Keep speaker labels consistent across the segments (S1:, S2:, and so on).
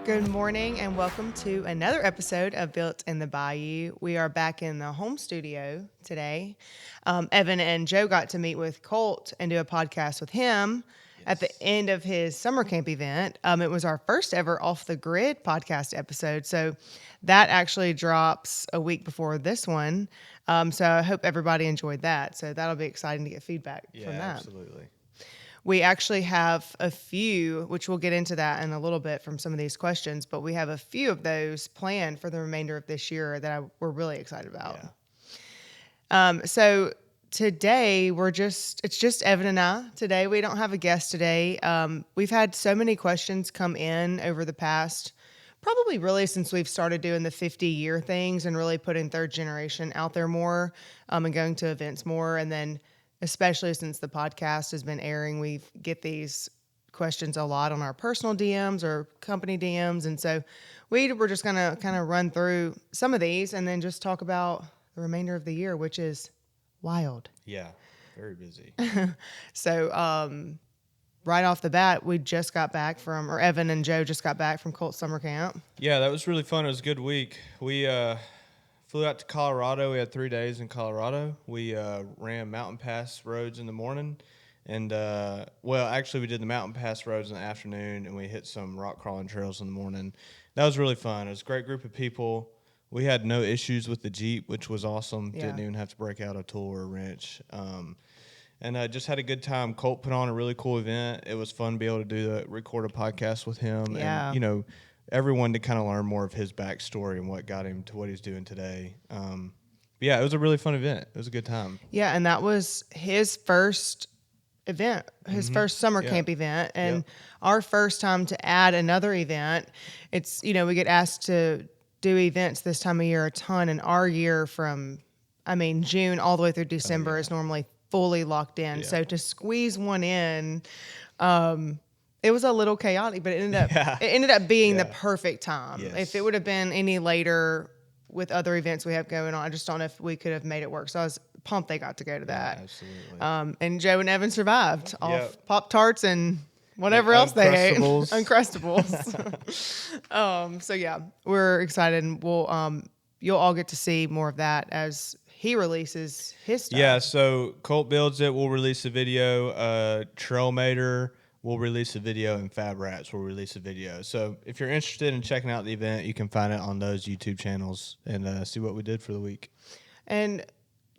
S1: Good morning and welcome to another episode of Built in the Bayou. We are back in the home studio today. Evan and Joe got to meet with Colt and do a podcast with him at the end of his summer camp event. It was our first ever off the grid podcast episode. So that actually drops a week before this one. So I hope everybody enjoyed that. So that'll be exciting to get feedback from that.
S2: Absolutely.
S1: We actually have a few, which we'll get into that in a little bit from some of these questions, but we have a few of those planned for the remainder of this year that we're really excited about. So today it's just Evan and I today. We don't have a guest today. We've had so many questions come in over the past, probably really since we've started doing the 50-year things and really putting third generation out there more, and going to events more. And then especially since the podcast has been airing, we get these questions a lot on our personal DMs or company DMs. And so we're just going to kind of run through some of these and then just talk about the remainder of the year, which is wild.
S2: Yeah, very busy.
S1: So right off the bat, Evan and Joe just got back from Colt Summer Camp.
S2: Yeah, that was really fun. It was a good week. We flew out to Colorado. We had 3 days in Colorado. We ran mountain pass roads in the morning. And, actually, we did the mountain pass roads in the afternoon, and we hit some rock crawling trails in the morning. That was really fun. It was a great group of people. We had no issues with the Jeep, which was awesome.
S1: Yeah.
S2: Didn't even have to break out a tool or a wrench. And just had a good time. Colt put on a really cool event. It was fun to be able to record a podcast with him.
S1: Yeah.
S2: And, everyone to kind of learn more of his backstory and what got him to what he's doing today. It was a really fun event. It was a good time.
S1: Yeah, and that was his first event, his first summer camp event, and our first time to add another event. It's, we get asked to do events this time of year a ton, and our year from, June all the way through December is normally fully locked in.
S2: Yeah.
S1: So to squeeze one in, it was a little chaotic, but it ended up being the perfect time.
S2: Yes.
S1: If it would have been any later with other events we have going on, I just don't know if we could have made it work. So I was pumped they got to go to that.
S2: Absolutely.
S1: And Joe and Evan survived off Pop-Tarts and whatever else they ate. Uncrustables. We're excited, and you'll all get to see more of that as he releases his stuff.
S2: Yeah, so Colt builds it. We'll release a video. Trailmater will release a video, and Fab Rats will release a video. So if you're interested in checking out the event, you can find it on those YouTube channels and see what we did for the week. And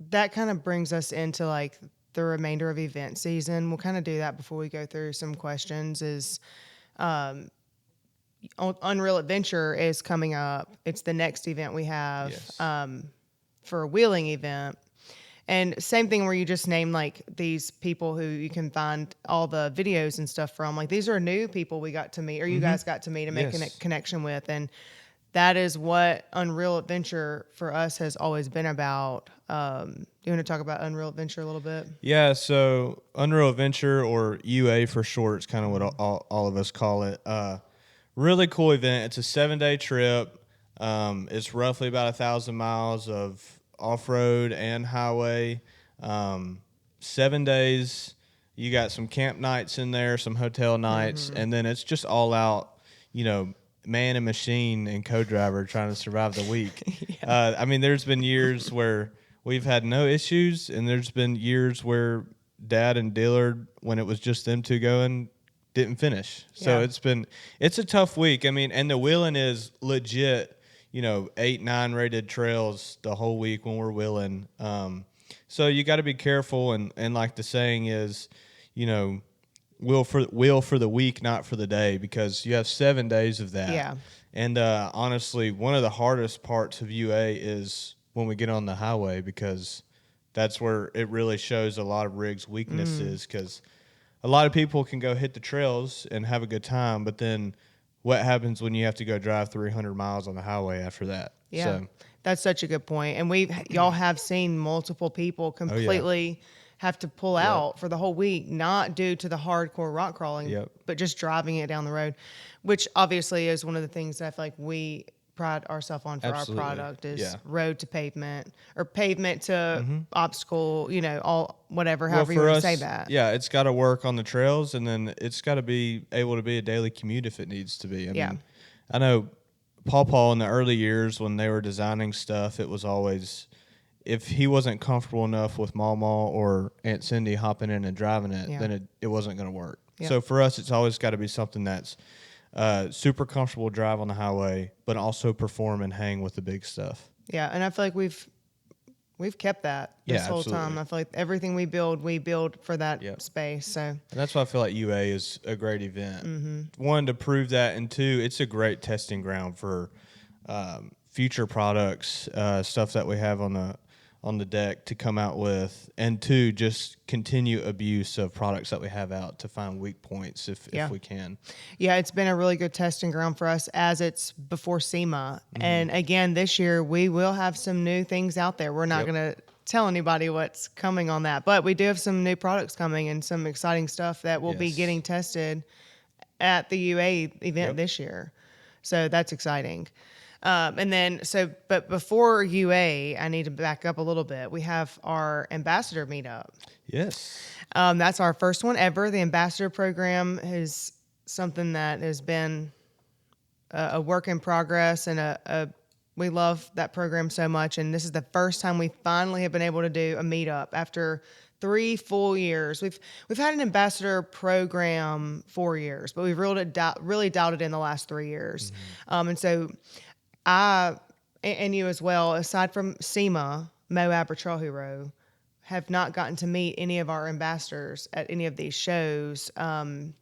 S1: that kind of brings us into like the remainder of event season. We'll kind of do that before we go through some questions. Unreal Adventure is coming up. It's the next event we have for a wheeling event. And same thing where you just name like these people who you can find all the videos and stuff from. Like these are new people we got to meet, or you guys got to meet and make a connection with. And that is what Unreal Adventure for us has always been about. You want to talk about Unreal Adventure a little bit?
S2: Yeah, so Unreal Adventure, or UA for short, is kind of what all of us call it. Really cool event. It's a 7-day trip. It's roughly about 1,000 miles of off-road and highway. 7 days. You got some camp nights in there, some hotel nights, and then it's just all out, man and machine and co-driver trying to survive the week. There's been years where we've had no issues, and there's been years where Dad and Dillard, when it was just them two going, didn't finish. So it's a tough week. And the wheeling is legit, 8-9 rated trails the whole week when we're wheeling. So you got to be careful, and like the saying is, wheel for the week, not for the day, because you have 7 days of that.
S1: Yeah.
S2: And honestly, one of the hardest parts of UA is when we get on the highway, because that's where it really shows a lot of rigs' weaknesses, because a lot of people can go hit the trails and have a good time, but then what happens when you have to go drive 300 miles on the highway after that?
S1: Yeah,
S2: so,
S1: that's such a good point. And y'all have seen multiple people completely have to pull out for the whole week, not due to the hardcore rock crawling, but just driving it down the road, which obviously is one of the things that I feel like we pride ourselves on for our product is road to pavement, or pavement to obstacle, all whatever, however you want to say that.
S2: Yeah, it's got to work on the trails, and then it's got to be able to be a daily commute if it needs to be. I know Paw in the early years when they were designing stuff, it was always if he wasn't comfortable enough with Mama or Aunt Cindy hopping in and driving it,
S1: Yeah.
S2: then it wasn't going to work.
S1: Yeah.
S2: So for us, it's always got to be something that's super comfortable drive on the highway, but also perform and hang with the big stuff.
S1: Yeah, and I feel like we've kept that this whole
S2: absolutely.
S1: time. I feel like everything we build for that
S2: Yep.
S1: space. So
S2: And that's why I feel like UA is a great event. One, to prove that, and two, it's a great testing ground for future products, stuff that we have on the deck to come out with, and two, just continue abuse of products that we have out to find weak points if we can.
S1: Yeah, it's been a really good testing ground for us as it's before SEMA. And again, this year we will have some new things out there. We're not
S2: Yep.
S1: going to tell anybody what's coming on that, but we do have some new products coming and some exciting stuff that will be
S2: Yes.
S1: getting tested at the UA event
S2: Yep.
S1: this year. So that's exciting. But before UA, I need to back up a little bit. We have our ambassador meetup.
S2: Yes.
S1: That's our first one ever. The ambassador program is something that has been a work in progress, and we love that program so much. And this is the first time we finally have been able to do a meetup after 3 full years. We've had an ambassador program 4 years, but we've really dialed it in the last 3 years. And so I and you as well, aside from SEMA, Moab, or Trail Hero, have not gotten to meet any of our ambassadors at any of these shows. And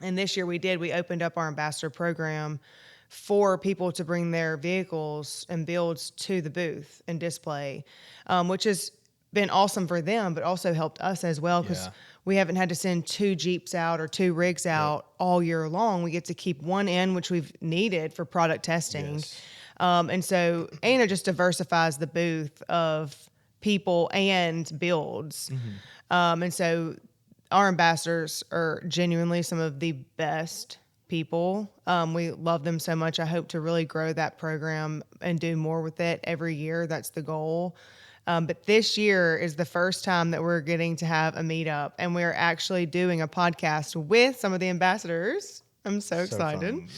S1: this year we did. We opened up our ambassador program for people to bring their vehicles and builds to the booth and display, which has been awesome for them, but also helped us as well because we haven't had to send 2 Jeeps out or 2 rigs out all year long. We get to keep one in, which we've needed for product testing.
S2: Yes.
S1: And it just diversifies the booth of people and builds. And so our ambassadors are genuinely some of the best people. We love them so much. I hope to really grow that program and do more with it every year. That's the goal. But this year is the first time that we're getting to have a meetup, and we're actually doing a podcast with some of the ambassadors. I'm so excited.
S2: Fun,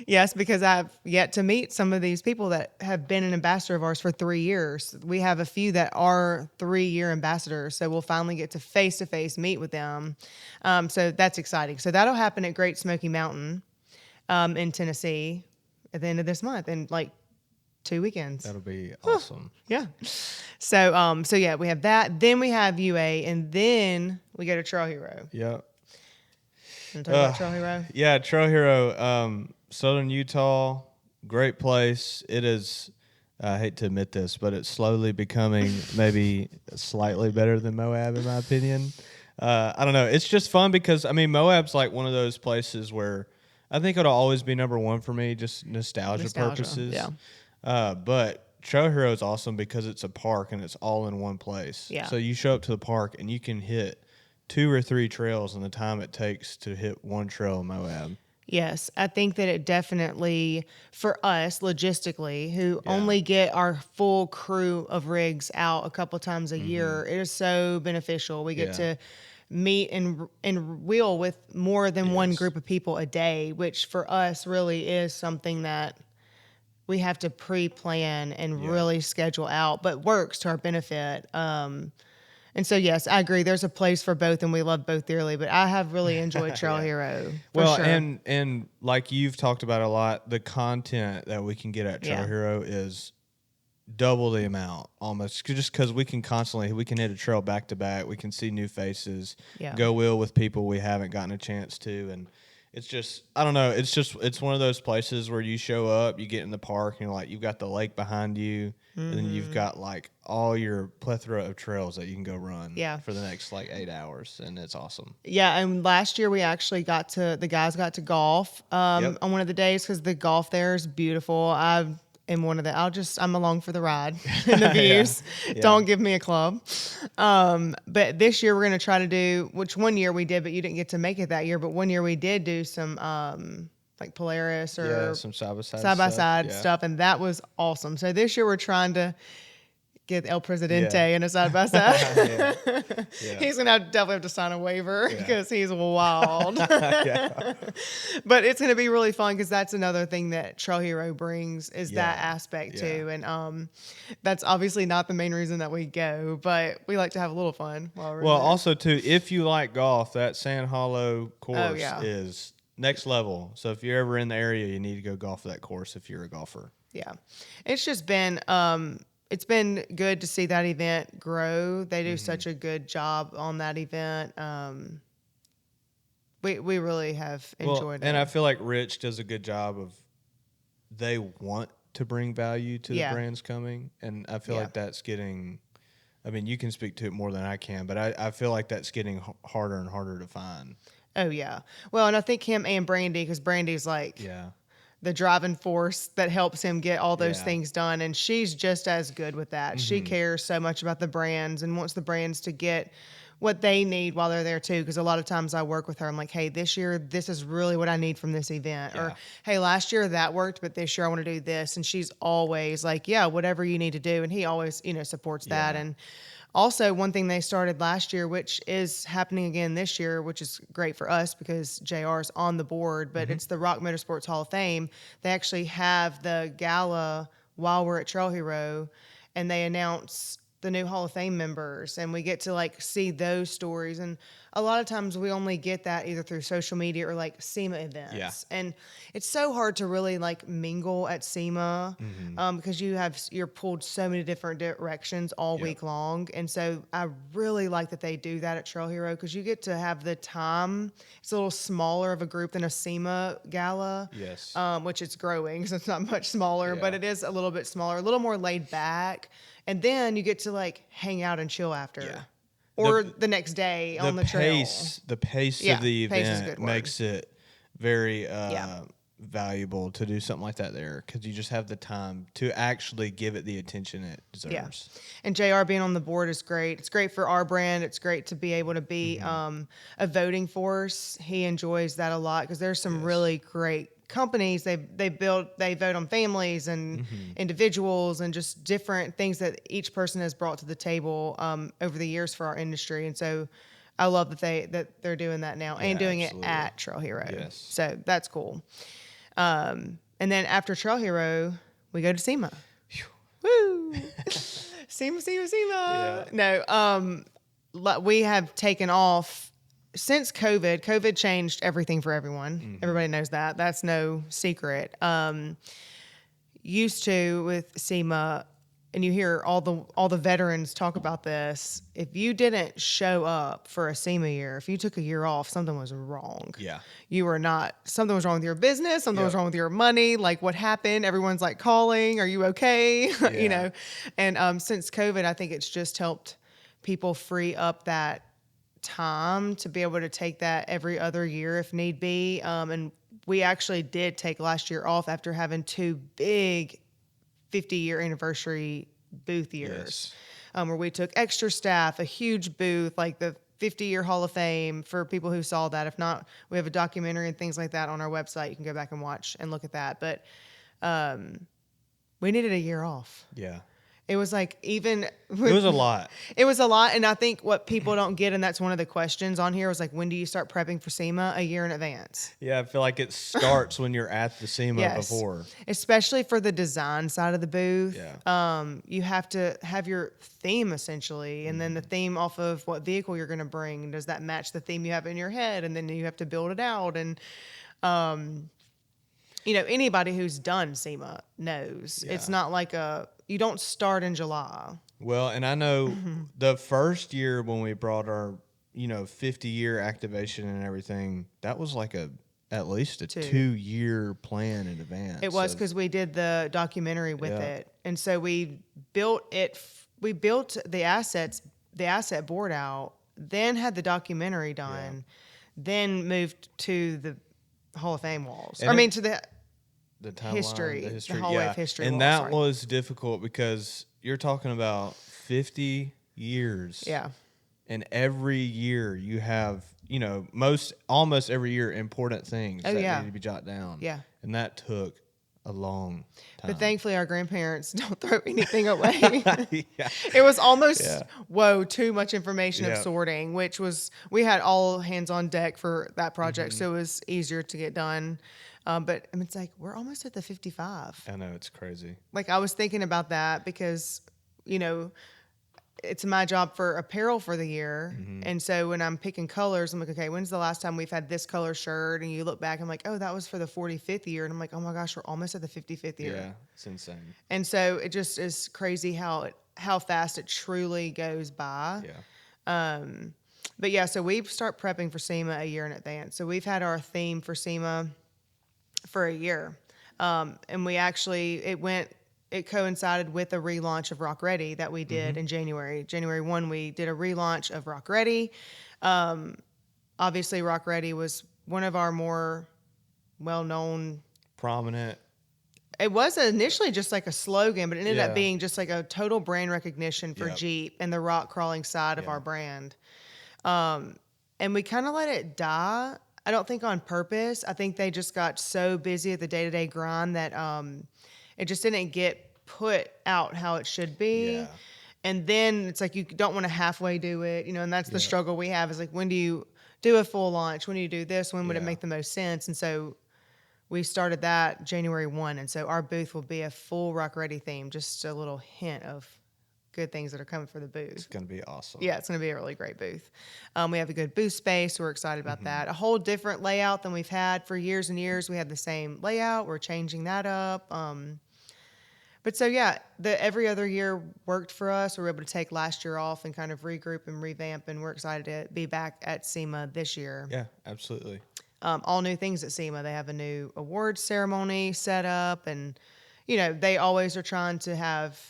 S1: Yes, because I've yet to meet some of these people that have been an ambassador of ours for 3 years. We have a few that are 3-year ambassadors, so we'll finally get to face meet with them. So that's exciting. So that'll happen at Great Smoky Mountain in Tennessee at the end of this month, in like 2 weekends.
S2: That'll be awesome.
S1: Yeah. So yeah, we have that. Then we have UA, and then we go to Trail Hero.
S2: Yep.
S1: Want to talk about Trail Hero?
S2: Yeah, Trail Hero, Southern Utah, great place. It is, I hate to admit this, but it's slowly becoming maybe slightly better than Moab, in my opinion. I don't know. It's just fun because, I mean, Moab's like one of those places where I think it'll always be number one for me, just nostalgia purposes.
S1: Yeah.
S2: But Trail Hero is awesome because it's a park and it's all in one place.
S1: Yeah.
S2: So you show up to the park and you can hit 2 or 3 trails in the time it takes to hit one trail in Moab.
S1: Yes, I think that it definitely, for us logistically, who only get our full crew of rigs out a couple times a year, it is so beneficial. We get to meet and wheel with more than one group of people a day, which for us really is something that we have to pre-plan and really schedule out, but works to our benefit. And so, yes, I agree. There's a place for both, and we love both dearly. But I have really enjoyed Trail Hero.
S2: Well,
S1: sure.
S2: and like you've talked about a lot, the content that we can get at Trail Hero is double the amount almost, just because we can hit a trail back to back. We can see new faces, go wheel with people we haven't gotten a chance to, and it's just, I don't know. It's one of those places where you show up, you get in the park, and you're like, you've got the lake behind you, and then you've got like all your plethora of trails that you can go run for the next like 8 hours, and it's awesome.
S1: Yeah, and last year we actually the guys got to golf on one of the days because the golf there is beautiful. I'm along for the ride and the views. Don't give me a club. But this year we're going to try to do, which one year we did, but you didn't get to make it that year. But one year we did do some like Polaris or
S2: some side-by-side
S1: stuff, and that was awesome. So this year we're trying to get El Presidente
S2: Yeah.
S1: in a side by side.
S2: Yeah. Yeah.
S1: He's gonna definitely have to sign a waiver
S2: Yeah.
S1: because he's wild.
S2: Yeah.
S1: But it's gonna be really fun because that's another thing that Trail Hero brings is that
S2: Yeah.
S1: aspect
S2: Yeah.
S1: too. And that's obviously not the main reason that we go, but we like to have a little fun while we're
S2: Well,
S1: there.
S2: also too, if you like golf, that Sand Hollow course
S1: yeah.
S2: is next level. So if you're ever in the area, you need to go golf that course if you're a golfer.
S1: Yeah. It's just been it's been good to see that event grow. They do such a good job on that event. We really have enjoyed
S2: and
S1: it.
S2: I feel like Rich does a good job of they want to bring value to the
S1: Yeah.
S2: brands coming, and I feel
S1: Yeah.
S2: like that's getting. I mean, you can speak to it more than I can, but I feel like that's getting harder and harder to find.
S1: Oh yeah. Well, and I think him and Brandy, because Brandy's like
S2: Yeah.
S1: the driving force that helps him get all those
S2: Yeah.
S1: things done, and she's just as good with that. She cares so much about the brands and wants the brands to get what they need while they're there too. Because a lot of times I work with her, I'm like, hey, this year this is really what I need from this event,
S2: Yeah.
S1: or hey, last year that worked, but this year I want to do this, and she's always like, yeah, whatever you need to do, and he always supports that.
S2: Yeah.
S1: And also, one thing they started last year, which is happening again this year, which is great for us because JR is on the board, but it's the Rock Motorsports Hall of Fame. They actually have the gala while we're at Trail Hero, and they announce the new Hall of Fame members, and we get to like see those stories. And a lot of times we only get that either through social media or like SEMA events.
S2: Yeah.
S1: And it's so hard to really like mingle at SEMA because you're pulled so many different directions all week long. And so I really like that they do that at Trail Hero because you get to have the time. It's a little smaller of a group than a SEMA gala.
S2: Yes.
S1: Which it's growing, so it's not much smaller, but
S2: Yeah.
S1: it is a little bit smaller, a little more laid back. And then you get to like hang out and chill after.
S2: Yeah.
S1: Or the next day on the trail.
S2: The pace
S1: Yeah,
S2: of the
S1: pace is a
S2: event
S1: good word.
S2: makes it very
S1: Yeah.
S2: valuable to do something like that there because you just have the time to actually give it the attention it deserves.
S1: And JR being on the board is great. It's great for our brand. It's great to be able to be a voting force. He enjoys that a lot because there's some really great companies. They vote on families and individuals and just different things that each person has brought to the table over the years for our industry. And so I love that they're doing that now and doing
S2: absolutely.
S1: it at Trail Hero.
S2: Yes.
S1: So that's cool. And then after Trail Hero, we go to SEMA. Woo! SEMA.
S2: Yeah.
S1: No, we have taken off since COVID. COVID changed everything for everyone. Everybody knows that. That's no secret. Used to with SEMA, and you hear all the veterans talk about this. If you didn't show up for a SEMA year, if you took a year off, something was wrong.
S2: Yeah.
S1: You were not, something was wrong with your business, something was
S2: Yep.
S1: wrong with your money, like what happened? Everyone's like calling, are you okay?
S2: Yeah.
S1: And since COVID, I think it's just helped people free up that time to be able to take that every other year if need be. And we actually did take last year off after having 2 big 50-year anniversary booth years, where we took extra staff, a huge booth, like the 50-year Hall of Fame for people who saw that. If not, we have a documentary and things like that on our website. You can go back and watch and look at that. But we needed a year off.
S2: Yeah.
S1: It was like even
S2: It was a lot.
S1: It was a lot, and I think what people don't get, and that's one of the questions on here, was like, when do you start prepping for SEMA? A year in advance.
S2: Yeah, I feel like it starts when you're at the SEMA
S1: Yes.
S2: before.
S1: Especially for the design side of the booth.
S2: Yeah.
S1: You have to have your theme essentially, and then the theme off of what vehicle you're going to bring. Does that match the theme you have in your head? And then you have to build it out. And, anybody who's done SEMA knows it's not like you don't start in July.
S2: Well, and I know the first year when we brought our, 50-year activation and everything, that was like at least a 2-year plan in advance.
S1: It was because we did the documentary with
S2: Yeah.
S1: it, and so we built it. We built the asset board out, then had the documentary done, then moved to the Hall of Fame walls.
S2: And
S1: to the
S2: timeline,
S1: history,
S2: the history,
S1: the Hallway of History
S2: and
S1: wall,
S2: that
S1: sorry.
S2: was difficult because you're talking about 50 years.
S1: Yeah.
S2: And every year you have, almost every year important things that
S1: yeah.
S2: need to be jotted down.
S1: Yeah.
S2: And that took a long
S1: But
S2: time.
S1: thankfully, our grandparents don't throw anything away.
S2: Yeah.
S1: It was almost,
S2: Yeah.
S1: whoa, too much information of
S2: Yeah.
S1: sorting, which was, we had all hands on deck for that project.
S2: Hmm.
S1: So it was easier to get done. But I mean, it's like, we're almost at the 55.
S2: I know, it's crazy.
S1: Like, I was thinking about that because, you know, it's my job for apparel for the year.
S2: Hmm.
S1: And so when I'm picking colors, I'm like, okay, when's the last time we've had this color shirt? And you look back, I'm like, oh, that was for the 45th year. And I'm like, oh my gosh, we're almost at the 55th year.
S2: Yeah, it's insane.
S1: And so it just is crazy how fast it truly goes by.
S2: Yeah.
S1: But yeah, so we start prepping for SEMA a year in advance. So we've had our theme for SEMA for a year. And we actually, it coincided with a relaunch of Rock Ready that we did in January. January 1, we did a relaunch of Rock Ready. Obviously, Rock Ready was one of our more well-known.
S2: Prominent.
S1: It was initially just like a slogan, but it ended up
S2: Yeah.
S1: being just like a total brand recognition for
S2: Yep.
S1: Jeep and the rock crawling side of
S2: Yeah.
S1: our brand. And we kind of let it die. I don't think on purpose. I think they just got so busy at the day-to-day grind that it just didn't get put out how it should be.
S2: Yeah.
S1: And then it's like you don't want to halfway do it, you know, and that's the
S2: Yeah.
S1: struggle we have is like, when do you do a full launch? When do you do this? When would it
S2: Yeah.
S1: make the most sense? And so we started that January 1. And so our booth will be a full Rock Ready theme, just a little hint of good things that are coming for the booth.
S2: It's going to be awesome.
S1: Yeah, it's going to be a really great booth. We have a good booth space. We're excited about that. A whole different layout than we've had for years and years. We had the same layout. We're changing that up. But so, yeah, every other year worked for us. We were able to take last year off and kind of regroup and revamp, and we're excited to be back at SEMA this year.
S2: Yeah, absolutely.
S1: All new things at SEMA. They have a new awards ceremony set up, and, you know, they always are trying to have.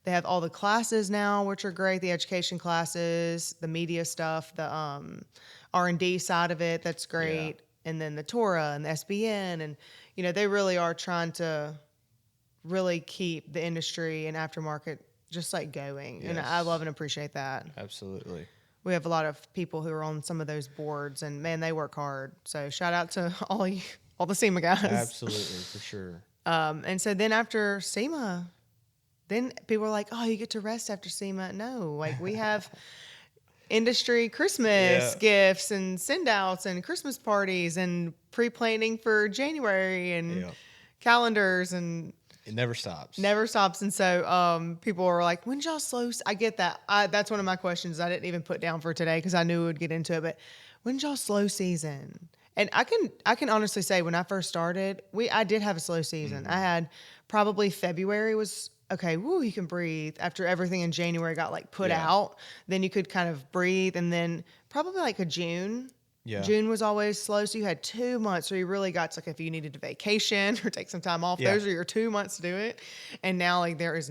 S1: They have all the classes now, which are great. The education classes, the media stuff, the R&D side of it, that's great.
S2: Yeah.
S1: And then the Torah and the SBN. And, you know, they really are trying to really keep the industry and aftermarket just like going. And I
S2: Yes.
S1: love and appreciate that.
S2: Absolutely.
S1: We have a lot of people who are on some of those boards, and man, they work hard. So shout out to all the SEMA guys.
S2: Absolutely, for sure.
S1: And so then after SEMA, then people are like, oh, you get to rest after SEMA. No, like we have industry Christmas
S2: Yeah.
S1: gifts and send outs and Christmas parties and pre-planning for January and
S2: Yep.
S1: calendars, and
S2: It never stops.
S1: never stops. And so people are like, when's y'all I get that. That's one of my questions I didn't even put down for today because I knew we would get into it. But when's y'all slow season? And I can honestly say when I first started, I did have a slow season. I had probably February was okay. Woo, you can breathe after everything in January got like put
S2: Yeah.
S1: out. Then you could kind of breathe, and then probably like a June.
S2: Yeah.
S1: June was always slow, so you had 2 months where you really got to, like, if you needed to vacation or take some time off,
S2: Yeah.
S1: those are your 2 months to do it. And now, like, there's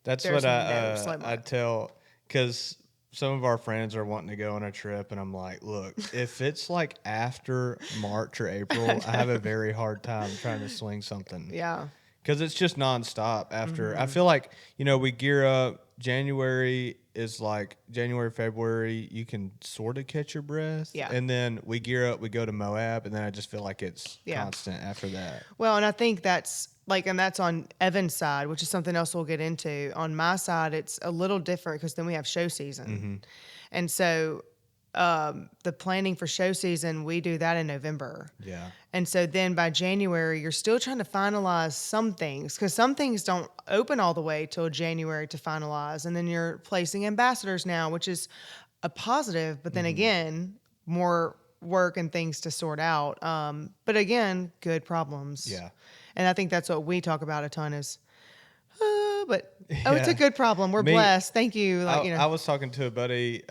S2: That's
S1: there's
S2: what
S1: no slow
S2: I
S1: month.
S2: tell, because some of our friends are wanting to go on a trip, and I'm like, look, if it's like after March or April, I have a very hard time trying to swing something.
S1: Yeah.
S2: Because it's just nonstop after.
S1: Mm-hmm.
S2: I feel like, you know, we gear up. January is like January, February, you can sort of catch your breath.
S1: Yeah.
S2: And then we gear up, we go to Moab, and then I just feel like it's
S1: Yeah.
S2: constant after that.
S1: Well, and I think that's like, and that's on Evan's side, which is something else we'll get into. On my side, it's a little different because then we have show season.
S2: Mm-hmm.
S1: And so the planning for show season, we do that in November.
S2: Yeah.
S1: And so then by January, you're still trying to finalize some things because some things don't open all the way till January to finalize. And then you're placing ambassadors now, which is a positive. But then again, more work and things to sort out. But again, good problems.
S2: Yeah.
S1: And I think that's what we talk about a ton is, but it's
S2: Yeah.
S1: a good problem. We're
S2: Me-
S1: blessed. Thank you. Like,
S2: I was talking to a buddy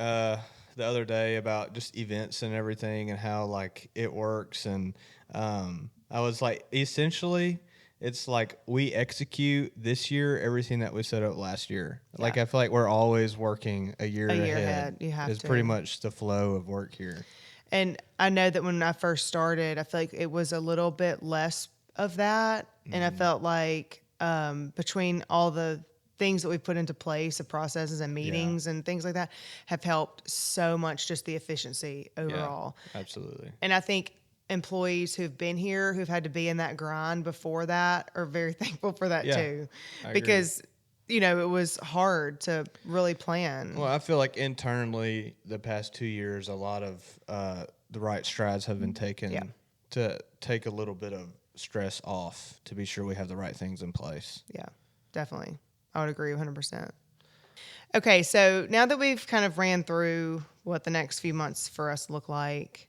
S2: the other day about just events and everything and how like it works, and I was like, essentially, it's like we execute this year everything that we set up last year. Like I feel like we're always working a year ahead.
S1: You have
S2: is
S1: to.
S2: pretty much the flow of work here.
S1: And I know that when I first started, I feel like it was a little bit less of that. And I felt like between all the things that we put into place, the processes and meetings and things like that have helped so much just the efficiency overall.
S2: Yeah, absolutely.
S1: And I think employees who've been here, who've had to be in that grind before that, are very thankful for that
S2: Yeah,
S1: too,
S2: I agree.
S1: because it was hard to really plan.
S2: Well, I feel like internally, the past 2 years, a lot of the right strides have been
S1: Yeah,
S2: taken to take a little bit of stress off to be sure we have the right things in place.
S1: yeah, definitely. I would agree 100%. Okay, so now that we've kind of ran through what the next few months for us look like,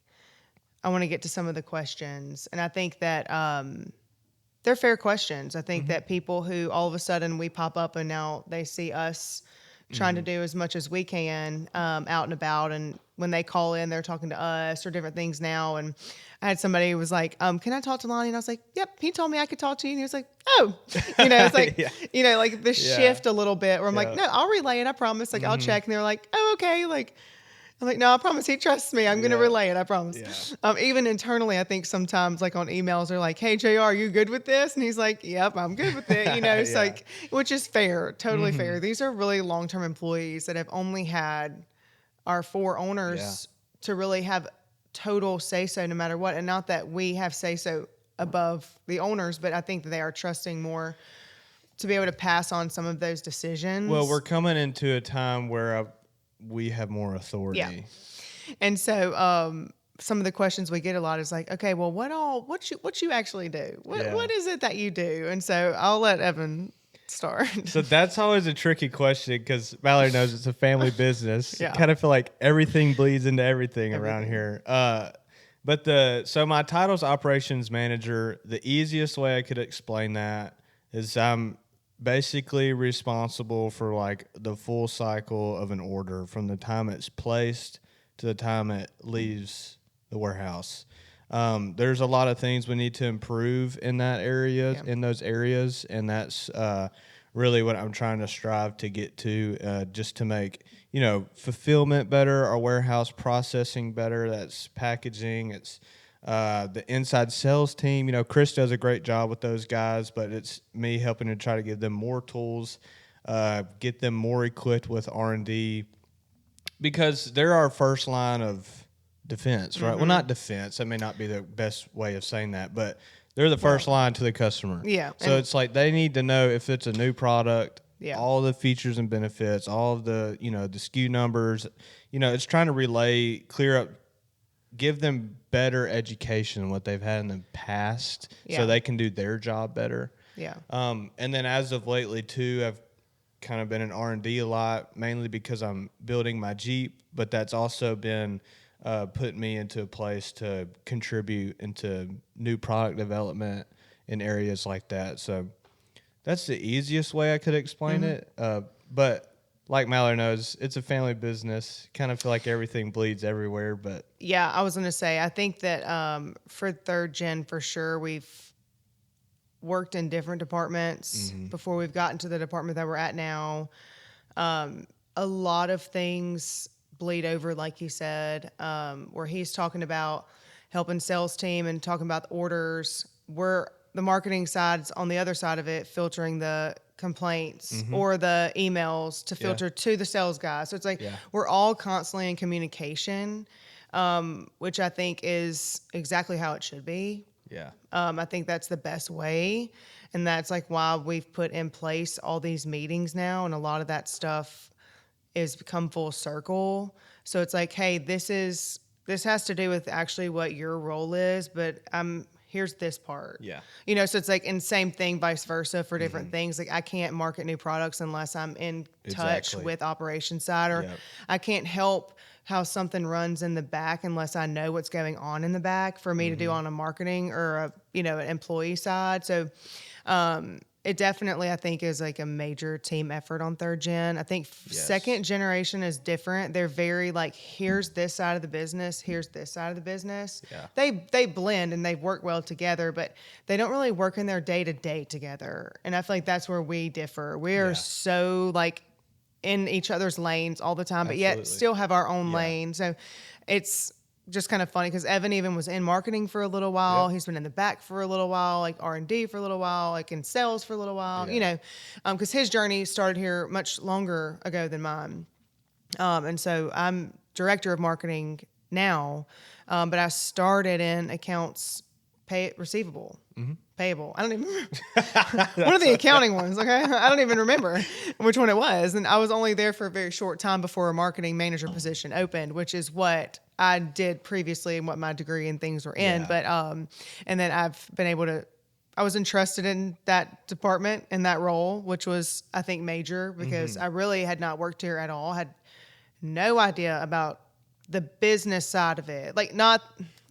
S1: I want to get to some of the questions. And I think that they're fair questions. I think that people who all of a sudden we pop up and now they see us trying to do as much as we can out and about. And when they call in, they're talking to us or different things now. And I had somebody who was like, can I talk to Lonnie? And I was like, yep. He told me I could talk to you. And he was like, oh, it's like,
S2: Yeah.
S1: Like the
S2: Yeah.
S1: shift a little bit where I'm like,
S2: Yeah.
S1: no, I'll relay it. I promise. Like, I'll check. And they're like, oh, okay. Like, I'm like, no, I promise. He trusts me. I'm going to
S2: Yeah.
S1: relay it. I promise.
S2: Yeah.
S1: Even internally, I think sometimes, like on emails, they're like, "Hey, JR, are you good with this?" And he's like, "Yep, I'm good with it." It's
S2: Yeah.
S1: like, which is fair, totally fair. These are really long-term employees that have only had our four owners to really have total say so, no matter what. And not that we have say so above the owners, but I think that they are trusting more to be able to pass on some of those decisions.
S2: Well, we're coming into a time where we have more authority.
S1: Yeah. And so some of the questions we get a lot is like, okay, well, what you actually do? What is it that you do? And so I'll let Evan start.
S2: So that's always a tricky question because Mallory knows it's a family business.
S1: Yeah.
S2: Kind of feel like everything bleeds into everything around here. So my title's operations manager. The easiest way I could explain that is I'm basically responsible for like the full cycle of an order from the time it's placed to the time it leaves the warehouse. There's a lot of things we need to improve in that area, in those areas, and that's really what I'm trying to strive to get to, just to make fulfillment better, our warehouse processing better. That's packaging. It's the inside sales team. Chris does a great job with those guys, but it's me helping to try to give them more tools, get them more equipped with R&D, because they're our first line of defense, right? Well, not defense. That may not be the best way of saying that, but they're the first line to the customer.
S1: Yeah.
S2: So it's like they need to know if it's a new product,
S1: Yeah.
S2: all the features and benefits, all of the, the SKU numbers. It's trying to clear up, give them better education than what they've had in the past so they can do their job better.
S1: Yeah.
S2: And then as of lately, too, I've kind of been in R&D a lot, mainly because I'm building my Jeep, but that's also been putting me into a place to contribute into new product development in areas like that. So that's the easiest way I could explain it. But like Mallory knows, it's a family business. Kind of feel like everything bleeds everywhere. But
S1: yeah, I was going to say, I think that for third gen, for sure, we've worked in different departments before we've gotten to the department that we're at now. A lot of things bleed over, like you said, where he's talking about helping sales team and talking about the orders. We're the marketing side's on the other side of it, filtering the complaints or the emails to filter to the sales guy. So it's like we're all constantly in communication, which I think is exactly how it should be.
S2: yeah.
S1: I think that's the best way. And that's like why we've put in place all these meetings now. And a lot of that stuff is become full circle. So it's like, hey, this has to do with actually what your role is, but here's this part.
S2: Yeah.
S1: So it's like, and same thing, vice versa for different things. Like I can't market new products unless I'm in touch with operations side, or I can't help how something runs in the back unless I know what's going on in the back for me to do on a marketing or an employee side. So, it definitely, I think, is like a major team effort on third gen. I think second generation is different. They're very like, here's this side of the business, here's this side of the business. Yeah. They blend and they work well together, but they don't really work in their day-to-day together. And I feel like that's where we differ. We are so like in each other's lanes all the time, but yet still have our own lane. So it's just kind of funny because Evan even was in marketing for a little while. He's been in the back for a little while, like R&D for a little while, like in sales for a little while, because his journey started here much longer ago than mine. And so I'm director of marketing now, but I started in accounts receivable, payable. I don't even remember. One of the accounting ones, okay? I don't even remember which one it was. And I was only there for a very short time before a marketing manager position opened, which is what I did previously and what my degree and things were in.
S2: Yeah.
S1: But, and then I've been able to, I was entrusted in that department and that role, which was, I think, major because I really had not worked here at all, had no idea about the business side of it. Like, not,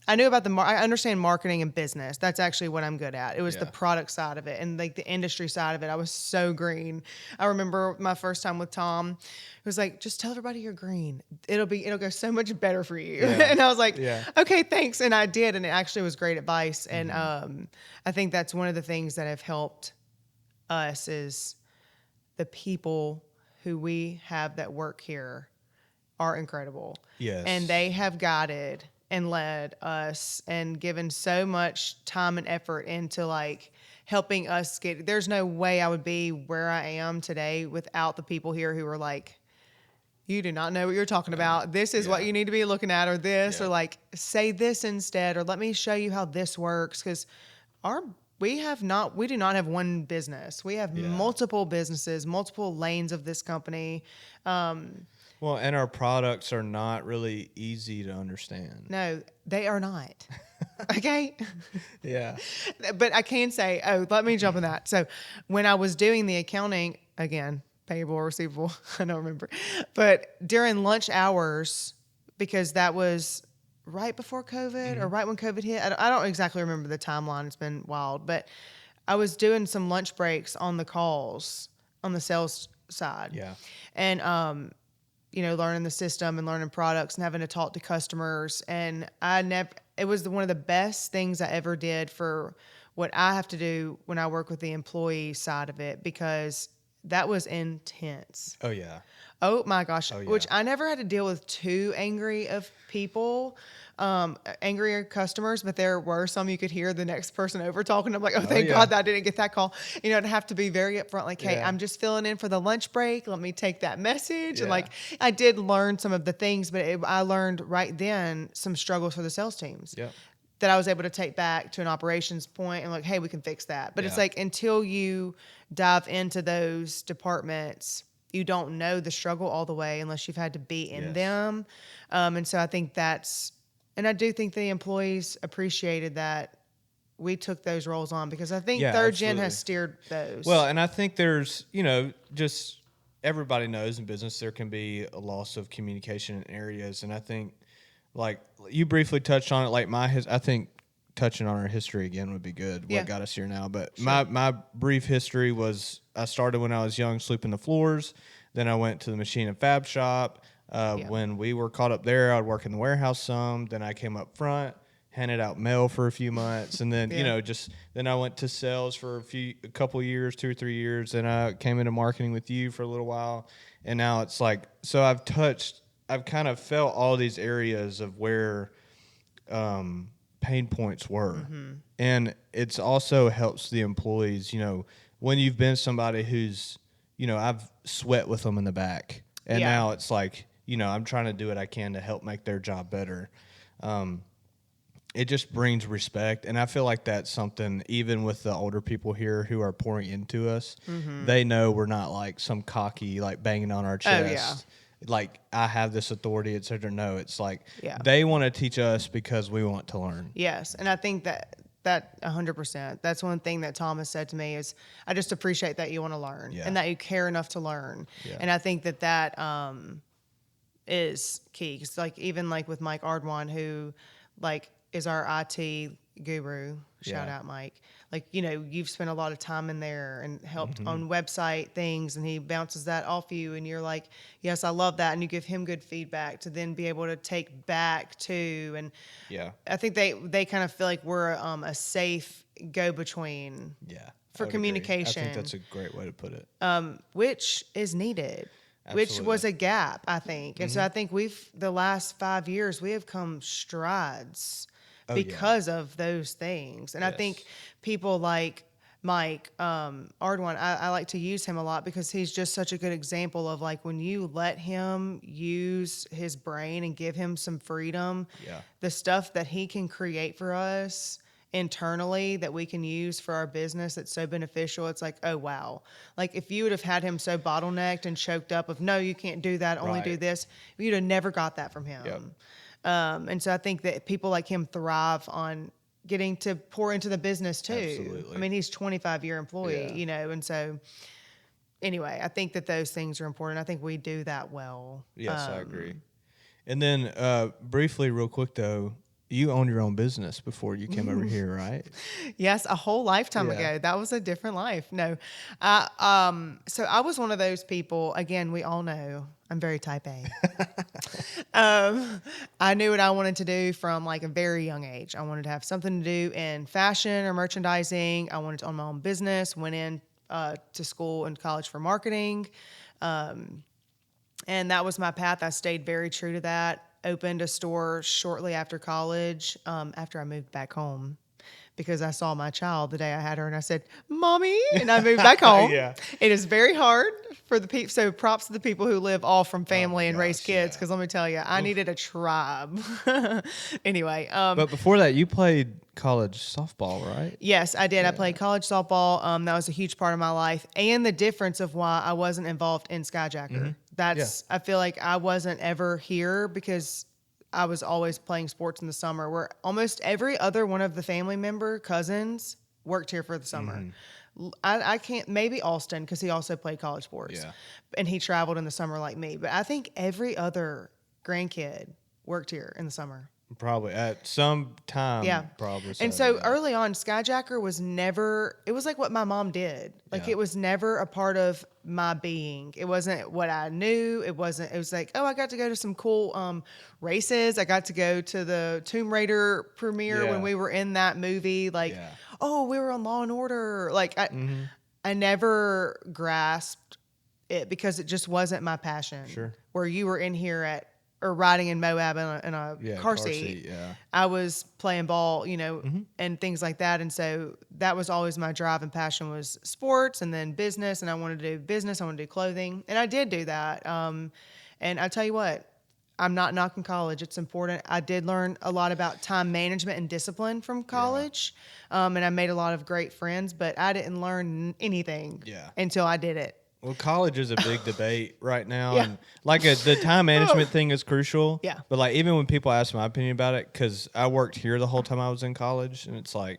S1: I knew about I understand marketing and business. That's actually what I'm good at. It was the
S2: Yeah.
S1: product side of it and like the industry side of it. I was so green. I remember my first time with Tom. He was like, just tell everybody you're green. It'll go so much better for you.
S2: Yeah.
S1: And I was like,
S2: Yeah.
S1: okay, thanks. And I did. And it actually was great advice. And I think that's one of the things that have helped us is the people who we have that work here are incredible.
S2: Yes.
S1: And they have guided and led us and given so much time and effort into like helping us get, there's no way I would be where I am today without the people here who are like, you do not know what you're talking about. This is what
S2: Yeah.
S1: you need to be looking at, or this,
S2: Yeah.
S1: or like say this instead, or let me show you how this works. Cause we do not have one business. We have
S2: Yeah.
S1: multiple businesses, multiple lanes of this company.
S2: Well, and our products are not really easy to understand.
S1: No, they are not. Okay.
S2: Yeah.
S1: But I can say, let me jump in that. So when I was doing the accounting, again, payable or receivable, I don't remember. But during lunch hours, because that was right before COVID or right when COVID hit, I don't exactly remember the timeline. It's been wild. But I was doing some lunch breaks on the calls on the sales side.
S2: Yeah.
S1: And, learning the system and learning products and having to talk to customers. And it was one of the best things I ever did for what I have to do when I work with the employee side of it, because that was intense.
S2: Oh, yeah.
S1: Oh my gosh.
S2: Oh, yeah.
S1: Which I never had to deal with too angry of people, angrier customers, but there were some you could hear the next person over talking. I'm like, oh, thank
S2: yeah.
S1: God that I didn't get that call. I'd have to be very upfront, like, hey,
S2: Yeah.
S1: I'm just filling in for the lunch break. Let me take that message. And
S2: Yeah.
S1: like, I did learn some of the things, but I learned right then some struggles for the sales teams.
S2: Yep.
S1: That I was able to take back to an operations point and like, hey, we can fix that. But it's
S2: Yeah.
S1: like until you dive into those departments, you don't know the struggle all the way unless you've had to be in
S2: Yes.
S1: them. And so I think and I do think the employees appreciated that we took those roles on, because I think
S2: Yeah,
S1: third gen
S2: absolutely.
S1: has steered those.
S2: Well, and I think there's, just everybody knows in business there can be a loss of communication in areas. And I think, like, you briefly touched on it, like I think touching on our history again would be good.
S1: Yeah.
S2: What got us here now. But my brief history was I started when I was young, sweeping the floors. Then I went to the machine and fab shop. When we were caught up there, I'd work in the warehouse some. Then I came up front, handed out mail for a few months. And then, then I went to sales for a couple years, 2 or 3 years. Then I came into marketing with you for a little while. And now it's like, so I've kind of felt all these areas of where pain points were.
S1: Mm-hmm.
S2: And it's also helps the employees, when you've been somebody who's, I've sweat with them in the back. And
S1: Yeah.
S2: now it's like, I'm trying to do what I can to help make their job better. It just brings respect. And I feel like that's something, even with the older people here who are pouring into us, they know we're not like some cocky, like banging on our chest. Like, I have this authority, et cetera. No, it's like they want to teach us because we want to learn.
S1: Yes. And I think that 100%, that's one thing that Thomas said to me is, I just appreciate that you want to learn and that you care enough to learn.
S2: Yeah.
S1: And I think that is key. 'Cause like, even like with Mike Ardwan, who like is our IT guru, shout out Mike. Like, you've spent a lot of time in there and helped on website things, and he bounces that off you, and you're like, yes, I love that. And you give him good feedback to then be able to take back to. And I think they kind of feel like we're a safe go-between for communication.
S2: I think that's a great way to put it.
S1: Which is needed.
S2: Absolutely.
S1: Which was a gap, I think. And so I think the last 5 years, we have come strides because of those things. And I think people like Mike, Ardwan, I like to use him a lot because he's just such a good example of like when you let him use his brain and give him some freedom,
S2: Yeah.
S1: the stuff that he can create for us internally that we can use for our business that's so beneficial. It's like, oh wow. Like if you would have had him so bottlenecked and choked up of no, you can't do that, only do
S2: Right.
S1: this, you'd have never got that from
S2: Yep.
S1: him. And so I think that people like him thrive on getting to pour into the business too. I
S2: Absolutely.
S1: mean, he's 25-year employee,
S2: Yeah.
S1: you know, and so anyway, I think that those things are important. I think we do that well.
S2: Yes, I agree. And then briefly, real quick though, you own your own business before you came over here, right?
S1: Yes, a whole lifetime
S2: Yeah.
S1: ago. That was a different life. No, so I was one of those people. Again, we all know I'm very type A. I knew what I wanted to do from like a very young age. I wanted to have something to do in fashion or merchandising. I wanted to own my own business. Went in to school and college for marketing, and that was my path. I stayed very true to that. Opened a store shortly after college, after I moved back home. Because I saw my child the day I had her and I said, Mommy, and I moved back home.
S2: Yeah.
S1: It is very hard for the people. So props to the people who live all from family and raise
S2: gosh,
S1: kids.
S2: yeah.
S1: Because let me tell you, I needed a tribe. Anyway,
S2: But before that, you played college softball, right?
S1: yes, I did. I played college softball. That was a huge part of my life. And the difference of why I wasn't involved in Skyjacker. That's, I feel like I wasn't ever here because I was always playing sports in the summer, where almost every other one of the family member cousins worked here for the summer. I can't, maybe Austin, because he also played college sports.
S2: Yeah.
S1: And he traveled in the summer like me. But I think every other grandkid worked here in the summer.
S2: Probably at some time.
S1: Yeah.
S2: Probably.
S1: And so
S2: yeah.
S1: early on, Skyjacker was never, it was like what my mom did. Like
S2: Yeah.
S1: it was never a part of my being. It wasn't what I knew. It was like, oh, I got to go to some cool races. I got to go to the Tomb Raider premiere when
S2: Yeah.
S1: we were in that movie. Like,
S2: Yeah.
S1: oh, we were on Law and Order. Like I never grasped it because it just wasn't my passion.
S2: Sure.
S1: Where you were in here at, or riding in Moab in a
S2: Yeah.
S1: car seat.
S2: Yeah.
S1: I was playing ball, you know, and things like that. And so that was always my drive and passion was sports and then business. And I wanted to do business. I wanted to do clothing. And I did do that. And I tell you what, I'm not knocking college. It's important. I did learn a lot about time management and discipline from college. And I made a lot of great friends, but I didn't learn anything until I did it.
S2: Well, college is a big debate right now,
S1: Yeah.
S2: and like the time management thing is crucial.
S1: Yeah.
S2: But like even when people ask my opinion about it, because I worked here the whole time I was in college, and it's like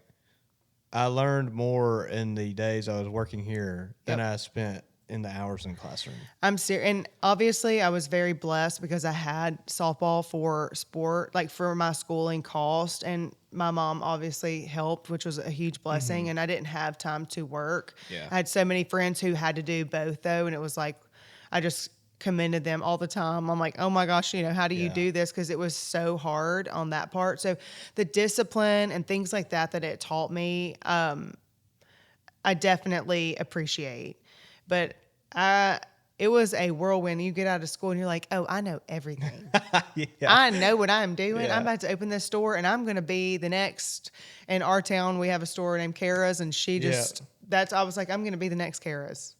S2: I learned more in the days I was working here than I spent in the hours in the classroom.
S1: I'm serious. And obviously, I was very blessed because I had softball for sport, like for my schooling cost. And my mom obviously helped, which was a huge blessing. And I didn't have time to work.
S2: Yeah.
S1: I had so many friends who had to do both, though. And it was like, I just commended them all the time. I'm like, oh my gosh, you know, how do you do this? Because it was so hard on that part. So the discipline and things like that it taught me, I definitely appreciate. But it was a whirlwind. You get out of school and you're like, oh, I know everything. I know what I'm doing.
S2: Yeah.
S1: I'm about to open this store and I'm going to be the next. In our town, we have a store named Kara's, and she just, I was like, I'm going to be the next Kara's.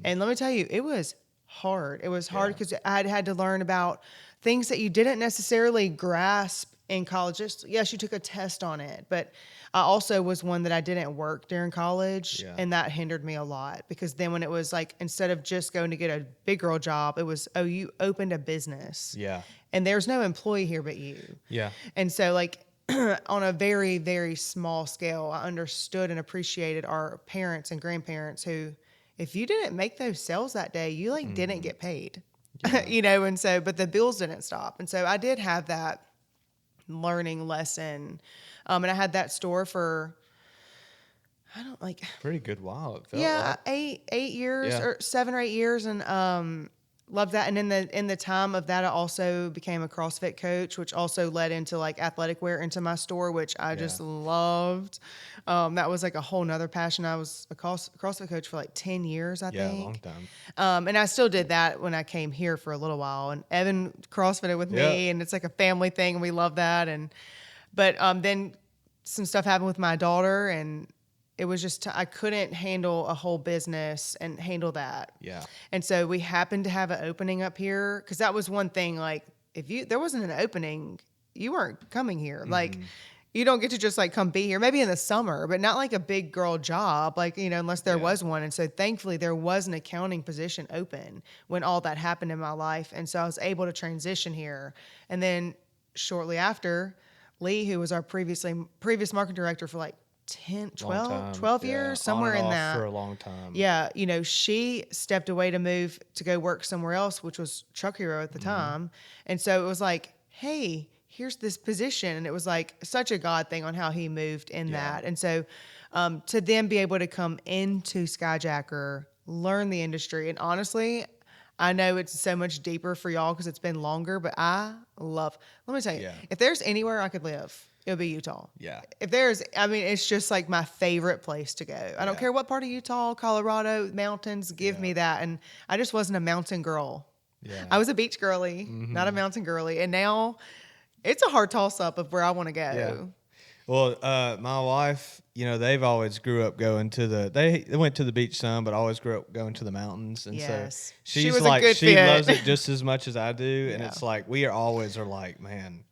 S1: And let me tell you, it was hard. It was hard because I had to learn about things that you didn't necessarily grasp in college. Yes, you took a test on it, but I also was one that I didn't work during college, and that hindered me a lot because then when it was like, instead of just going to get a big girl job, it was, oh, you opened a business.
S2: Yeah.
S1: And there's no employee here but you.
S2: Yeah.
S1: And so like on a very, very small scale, I understood and appreciated our parents and grandparents who, if you didn't make those sales that day, you like didn't get paid, you know? And so, but the bills didn't stop. And so I did have that learning lesson. And I had that store for,
S2: Pretty good while. It felt like.
S1: 8 years or 7 or 8 years. And, loved that. And in the time of that, I also became a CrossFit coach, which also led into like athletic wear into my store, which I just loved. That was like a whole nother passion. I was a CrossFit coach for like 10 years, I think.
S2: Yeah, a long time.
S1: And I still did that when I came here for a little while. And Evan CrossFitted with me, and it's like a family thing, and we love that. But then some stuff happened with my daughter, and it was just I couldn't handle a whole business and handle that.
S2: Yeah.
S1: And so we happened to have an opening up here because that was one thing. Like, if there wasn't an opening, you weren't coming here. Like, you don't get to just like come be here. Maybe in the summer, but not like a big girl job. Like, unless there was one. And so thankfully there was an accounting position open when all that happened in my life, and so I was able to transition here. And then shortly after, Lee, who was our previous marketing director for like 10, 12 years, somewhere in that.
S2: For a long time.
S1: Yeah, she stepped away to move to go work somewhere else, which was Truck Hero at the time. And so it was like, hey, here's this position. And it was like such a God thing on how he moved in that. And so to then be able to come into Skyjacker, learn the industry, and honestly, I know it's so much deeper for y'all because it's been longer, but let me tell you, if there's anywhere I could live, it would be Utah.
S2: Yeah.
S1: It's just like my favorite place to go. I don't care what part of Utah, Colorado, mountains, give me that. And I just wasn't a mountain girl.
S2: Yeah.
S1: I was a beach girly, not a mountain girly. And now it's a hard toss up of where I want to go.
S2: Yeah. Well, my wife, they've always grew up going they went to the beach some, but always grew up going to the mountains. And so
S1: she was a good
S2: she
S1: fit.
S2: loves it just as much as I do. And it's like, we are like, man,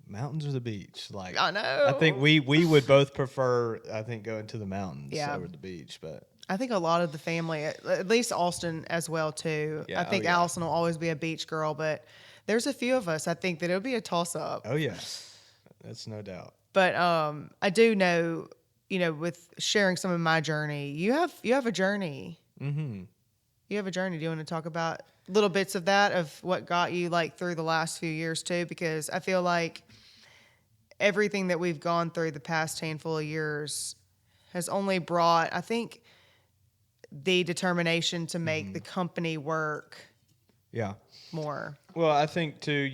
S2: mountains or the beach? Like,
S1: I know.
S2: I think we would both prefer, going to the mountains over the beach. But
S1: I think a lot of the family, at least Austin as well too. I think Allison will always be a beach girl, but there's a few of us I think that it'll be a toss up.
S2: Oh yeah, that's no doubt.
S1: But I do know, with sharing some of my journey, you have a journey. Mm-hmm. You have a journey. Do you want to talk about little bits of that, of what got you like through the last few years too? Because I feel like everything that we've gone through the past handful of years has only brought, I think, the determination to make the company work.
S2: Yeah.
S1: More.
S2: Well, I think too,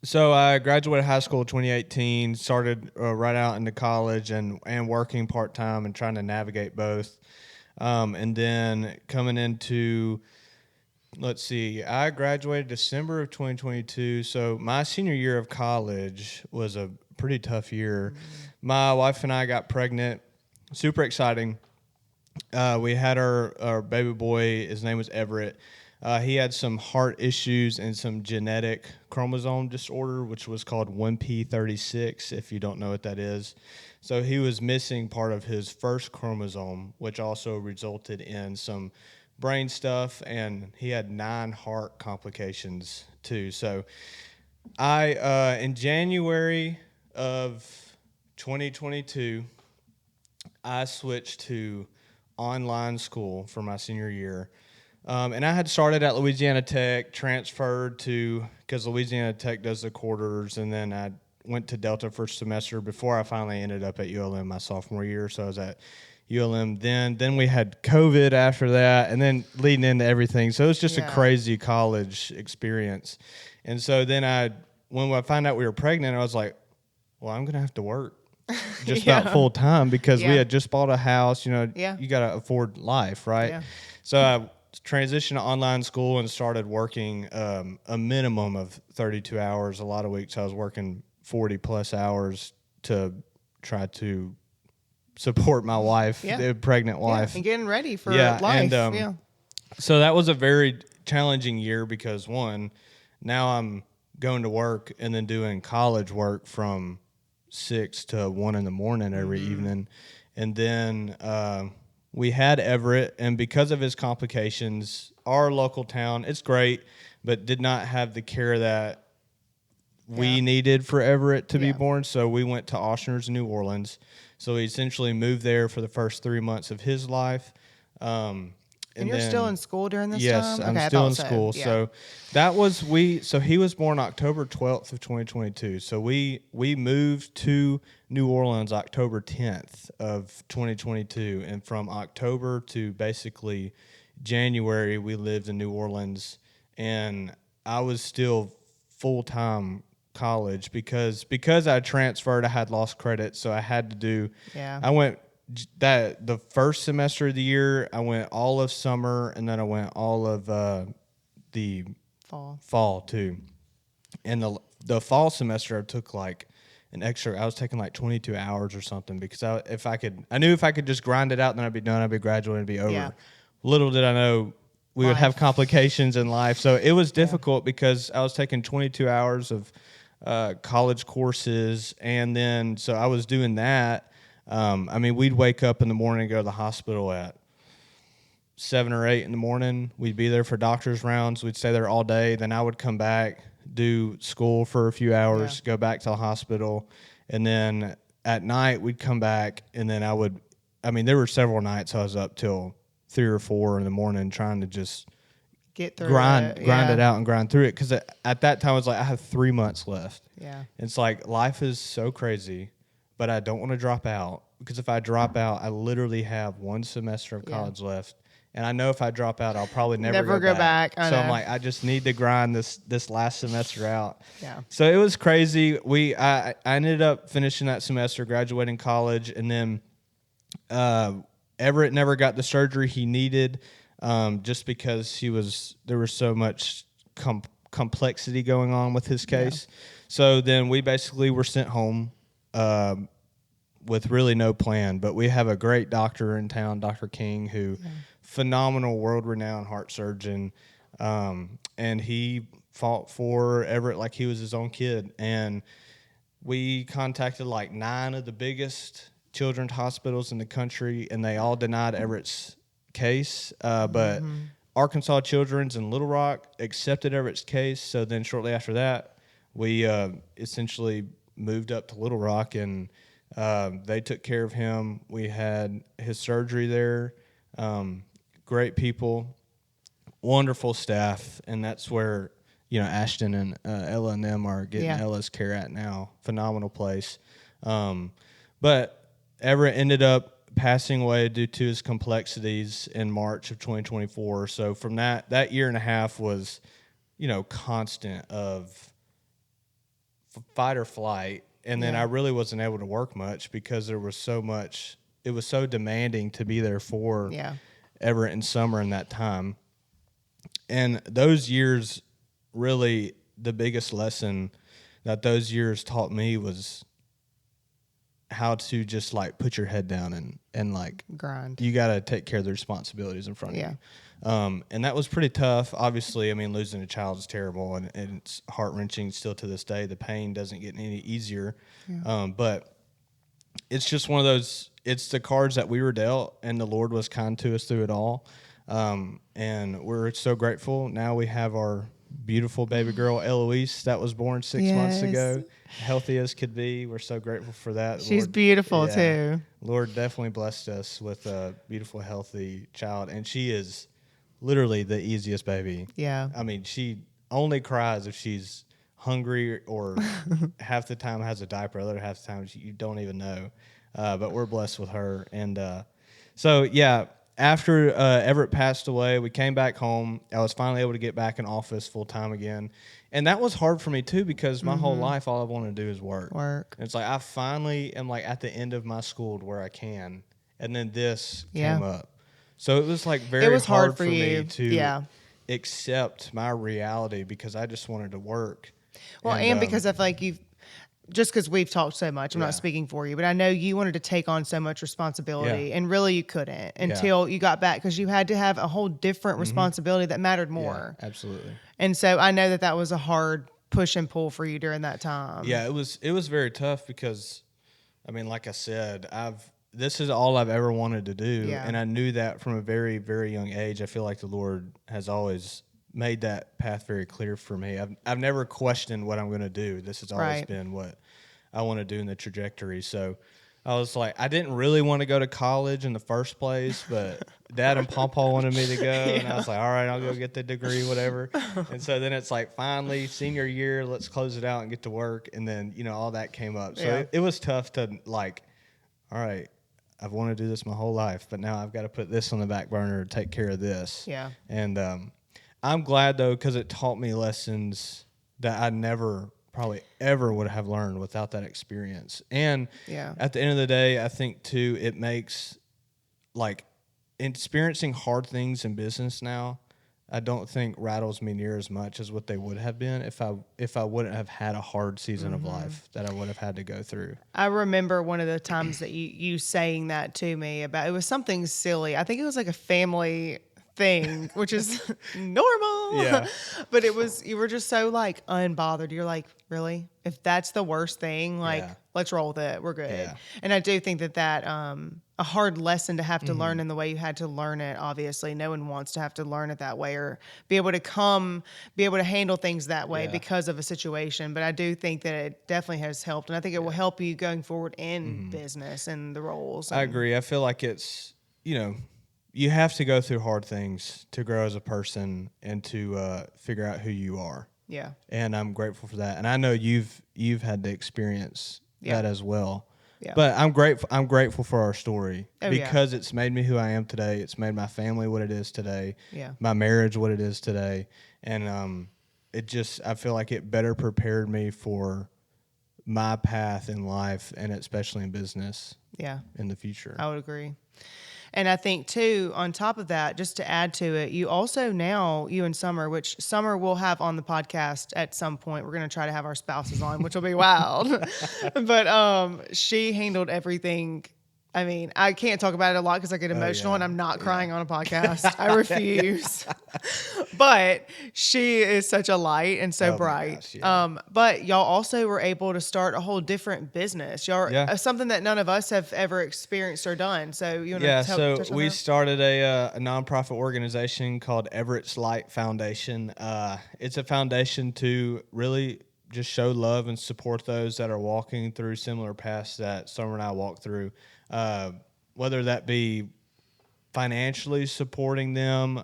S2: so I graduated high school in 2018, started right out into college and working part-time and trying to navigate both. And then coming into, I graduated December of 2022. So my senior year of college was a pretty tough year. My wife and I got pregnant. Super exciting. We had our baby boy. His name was Everett. He had some heart issues and some genetic chromosome disorder, which was called 1p36, if you don't know what that is. So he was missing part of his first chromosome, which also resulted in some brain stuff, and he had 9 heart complications too. So in January of 2022, I switched to online school for my senior year. And I had started at Louisiana Tech, transferred because Louisiana Tech does the quarters, and then I went to Delta for a semester before I finally ended up at ULM my sophomore year. So I was at ULM then. Then we had COVID after that, and then leading into everything. So it was just a crazy college experience. And so then when I found out we were pregnant, I was like, well, I'm going to have to work just about full time because we had just bought a house. You got to afford life, right? Yeah. So I transitioned to online school and started working a minimum of 32 hours. A lot of weeks I was working 40 plus hours to try to support my wife, the pregnant wife.
S1: And getting ready for life. And,
S2: so that was a very challenging year because, one, now I'm going to work and then doing college work from 6 to 1 in the morning every evening. And then we had Everett, and because of his complications, our local town, it's great, but did not have the care that we needed for Everett to be born. So we went to Oshner's in New Orleans. So he essentially moved there for the first 3 months of his life.
S1: And you're still in school during this time?
S2: Yes, I'm still in school. Yeah. So that was so he was born October 12th of 2022. So we moved to New Orleans October 10th of 2022. And from October to basically January, we lived in New Orleans. And I was still full-time college because I transferred, I had lost credit. So I had to do, I went the first semester of the year, I went all of summer, and then I went all of the fall too. And the fall semester I took like an extra. I was taking like 22 hours or something because I knew if I could just grind it out, then I'd be done. I'd be graduating, it'd be over.
S1: Yeah.
S2: Little did I know we would have
S1: Life.
S2: complications in life. So it was
S1: Yeah.
S2: difficult because I was taking 22 hours of college courses, and then so I was doing that. I mean, we'd wake up in the morning and go to the hospital at 7 or 8 in the morning. We'd be there for doctor's rounds. We'd stay there all day. Then I would come back, do school for a few hours, go back to the hospital, and then at night we'd come back, and then I mean, there were several nights I was up till 3 or 4 in the morning trying to just
S1: Get through
S2: grind
S1: it.
S2: it out and grind through it. Because at that time, I was like, I have 3 months left.
S1: Yeah.
S2: It's like life is so crazy, but I don't want to drop out because if I drop out, I literally have 1 semester of college left. And I know if I drop out, I'll probably never
S1: go back. I
S2: So I'm
S1: know.
S2: like, I just need to grind this last semester out.
S1: Yeah.
S2: So it was crazy. I ended up finishing that semester, graduating college, and then Everett never got the surgery he needed, just because there was so much complexity going on with his case. Yeah. So then we basically were sent home with really no plan. But we have a great doctor in town, Dr. King, who phenomenal, world-renowned heart surgeon, and he fought for Everett like he was his own kid. And we contacted like 9 of the biggest children's hospitals in the country, and they all denied Everett's case. But Arkansas Children's in Little Rock accepted Everett's case. So then shortly after that, we essentially moved up to Little Rock, and they took care of him. We had his surgery there. Great people, wonderful staff, and that's where Ashton and Ella and them are getting Ella's care at now. Phenomenal place. But Everett ended up passing away due to his complexities in March of 2024. So from that year and a half was, constant of fight or flight. And then I really wasn't able to work much because there was so much. It was so demanding to be there for Everett and Summer in that time. And those years, really, the biggest lesson that those years taught me was how to just like put your head down and like
S1: grind.
S2: You got to take care of the responsibilities in front of you. And that was pretty tough. Obviously, I mean, losing a child is terrible, and it's heart-wrenching still to this day. The pain doesn't get any easier. But it's just one of those, it's the cards that we were dealt, and the Lord was kind to us through it all. And we're so grateful. Now we have our beautiful baby girl, Eloise, that was born 6 months ago, healthy as could be. We're so grateful for that.
S1: She's
S2: Lord,
S1: beautiful too.
S2: Lord definitely blessed us with a beautiful, healthy child, and she is literally the easiest baby.
S1: Yeah.
S2: I mean, she only cries if she's hungry or half the time has a diaper, other half the time you don't even know. But we're blessed with her. And after Everett passed away, we came back home. I was finally able to get back in office full time again. And that was hard for me too because my whole life, all I want to do is work. And it's like I finally am like at the end of my school to where I can. And then this came up. So it was like very hard for me to accept my reality because I just wanted to work.
S1: Well, and because I feel like just because we've talked so much, I'm not speaking for you, but I know you wanted to take on so much responsibility, and really you couldn't until you got back because you had to have a whole different responsibility that mattered more.
S2: Yeah, absolutely.
S1: And so I know that was a hard push and pull for you during that time.
S2: Yeah, it was very tough because, I mean, like I said, this is all I've ever wanted to do, and I knew that from a very, very young age. I feel like the Lord has always made that path very clear for me. I've never questioned what I'm going to do. This has always been what I want to do in the trajectory. So I was like, I didn't really want to go to college in the first place, but Dad and Pawpaw wanted me to go, and I was like, all right, I'll go get the degree, whatever. And so then it's like, finally, senior year, let's close it out and get to work. And then, all that came up. So it was tough to like, all right, I've wanted to do this my whole life, but now I've got to put this on the back burner to take care of this.
S1: Yeah.
S2: And I'm glad, though, because it taught me lessons that I never probably ever would have learned without that experience. And at the end of the day, I think, too, it makes, like, experiencing hard things in business now, I don't think rattles me near as much as what they would have been if I wouldn't have had a hard season of life that I would have had to go through.
S1: I remember one of the times that you saying that to me about, it was something silly. I think it was like a family thing, which is normal.
S2: Yeah.
S1: But it was, you were just so like unbothered. You're like, really? If that's the worst thing, like,
S2: Yeah.
S1: let's roll with it. We're good.
S2: Yeah.
S1: And I do think that a hard lesson to have to learn in the way you had to learn it. Obviously, no one wants to have to learn it that way or be able to handle things that way
S2: Yeah.
S1: because of a situation. But I do think that it definitely has helped, and I think it will help you going forward in business and the roles.
S2: I
S1: And
S2: agree. I feel like it's, you have to go through hard things to grow as a person and to figure out who you are.
S1: yeah,
S2: And I'm grateful for that. And I know you've had to experience
S1: Yeah.
S2: that as well.
S1: Yeah.
S2: But I'm grateful for our story
S1: Oh, yeah.
S2: because it's made me who I am today. It's made my family what it is today.
S1: Yeah.
S2: My marriage what it is today. And I feel like it better prepared me for my path in life and especially in business
S1: yeah.
S2: in the future.
S1: I would agree. And I think too, on top of that, just to add to it, you also now, you and Summer, which Summer will have on the podcast at some point. We're going to try to have our spouses on, which will be wild. But she handled everything. I mean, I can't talk about it a lot because I get emotional
S2: yeah.
S1: and I'm not crying on a podcast. I refuse. But she is such a light and so
S2: Oh my
S1: bright.
S2: gosh, yeah.
S1: But y'all also were able to start a whole different business. Y'all
S2: Yeah.
S1: something that none of us have ever experienced or done. So you want to
S2: Yeah,
S1: touch
S2: so
S1: on
S2: we
S1: that?
S2: started a nonprofit organization called Everett Light Foundation. It's a foundation to really just show love and support those that are walking through similar paths that Summer and I walked through, whether that be financially supporting them,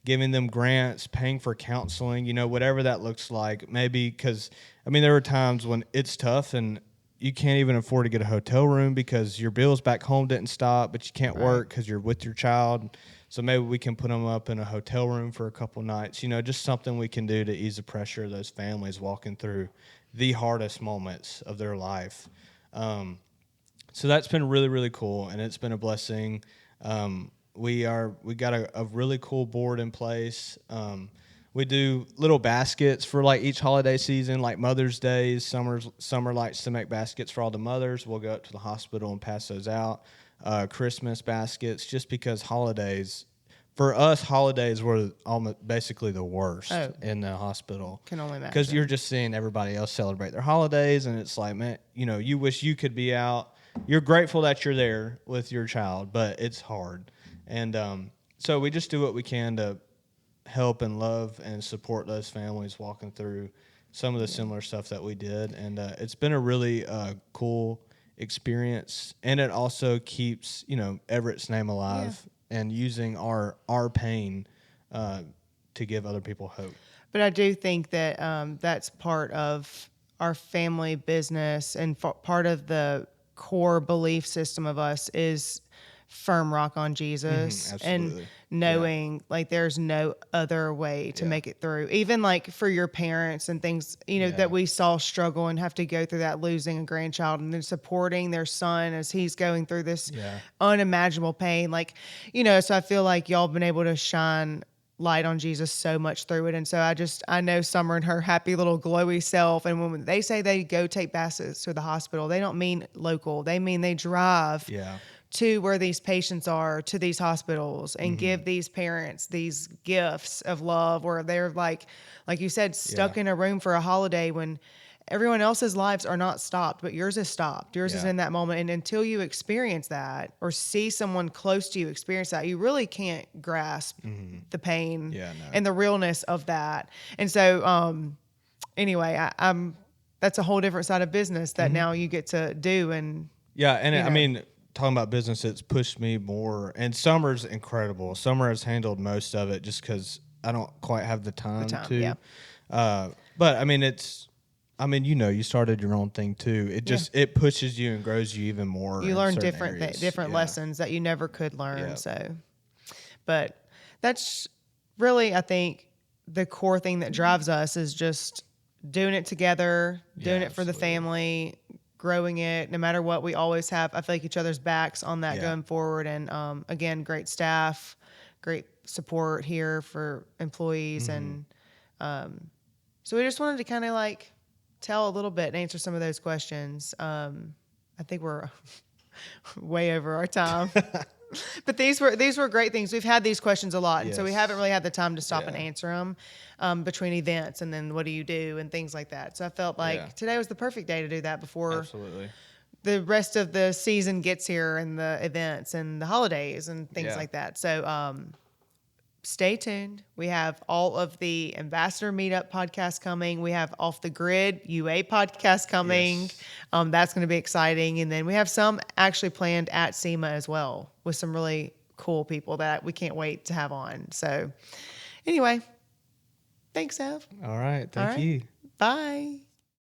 S2: giving them grants, paying for counseling, whatever that looks like. Maybe because, there were times when it's tough and you can't even afford to get a hotel room because your bills back home didn't stop, but you can't work because you're with your child. So maybe we can put them up in a hotel room for a couple nights, just something we can do to ease the pressure of those families walking through the hardest moments of their life. So that's been really, really cool, and it's been a blessing. We got a really cool board in place. We do little baskets for like each holiday season, like Mother's Day. Summer likes to make baskets for all the mothers. We'll go up to the hospital and pass those out. Christmas baskets, just because holidays were almost basically the worst in the hospital.
S1: Can only imagine.
S2: Because you're just seeing everybody else celebrate their holidays, and it's like, man, you wish you could be out. You're grateful that you're there with your child, but it's hard. And so we just do what we can to help and love and support those families walking through some of the similar stuff that we did. And it's been a really cool experience. And it also keeps, Everett's name alive and using our pain to give other people hope.
S1: But I do think that that's part of our family business and part of the core belief system of us is firm rock on Jesus and
S2: absolutely.
S1: knowing like there's no other way to make it through. Even like for your parents and things, that we saw struggle and have to go through that, losing a grandchild and then supporting their son as he's going through this unimaginable pain. Like, so I feel like y'all been able to shine light on Jesus so much through it. And so I know Summer and her happy little glowy self. And when they say they go take baskets to the hospital, they don't mean local. They mean they drive to where these patients are, to these hospitals, and give these parents these gifts of love, where they're like you said, stuck in a room for a holiday when everyone else's lives are not stopped, but yours is stopped. Yours is in that moment. And until you experience that or see someone close to you experience that, you really can't grasp the pain and the realness of that. And so, anyway, I'm that's a whole different side of business that now you get to do. And
S2: talking about business, it's pushed me more. And Summer's incredible. Summer has handled most of it just because I don't quite have the time to.
S1: Yeah.
S2: But you started your own thing too. It just it pushes you and grows you even more.
S1: You
S2: in
S1: learn
S2: certain
S1: different
S2: areas.
S1: different lessons that you never could learn.
S2: Yeah.
S1: So, but that's really, I think, the core thing that drives us is just doing it together, doing it for the family, growing it. No matter what, we always have, I feel like, each other's backs on that going forward. And again, great staff, great support here for employees. And so we just wanted to kind of like tell a little bit and answer some of those questions. I think we're way over our time. But these were great things. We've had these questions a lot, and so we
S2: Yes.
S1: haven't really had the time to stop and
S2: Yeah.
S1: answer them between events, and then what do you do and things like that. So I felt like
S2: Yeah.
S1: today was the perfect day to do that before
S2: Absolutely.
S1: the rest of the season gets here and the events and the holidays and things
S2: Yeah.
S1: like that. So stay tuned. We have all of the Ambassador Meetup podcasts coming. We have Off the Grid UA podcast coming.
S2: Yes.
S1: That's going to be exciting. And then we have some actually planned at SEMA as well with some really cool people that we can't wait to have on. So anyway, thanks, Ev.
S2: All right.
S1: All
S2: Thank
S1: right.
S2: you.
S1: Bye.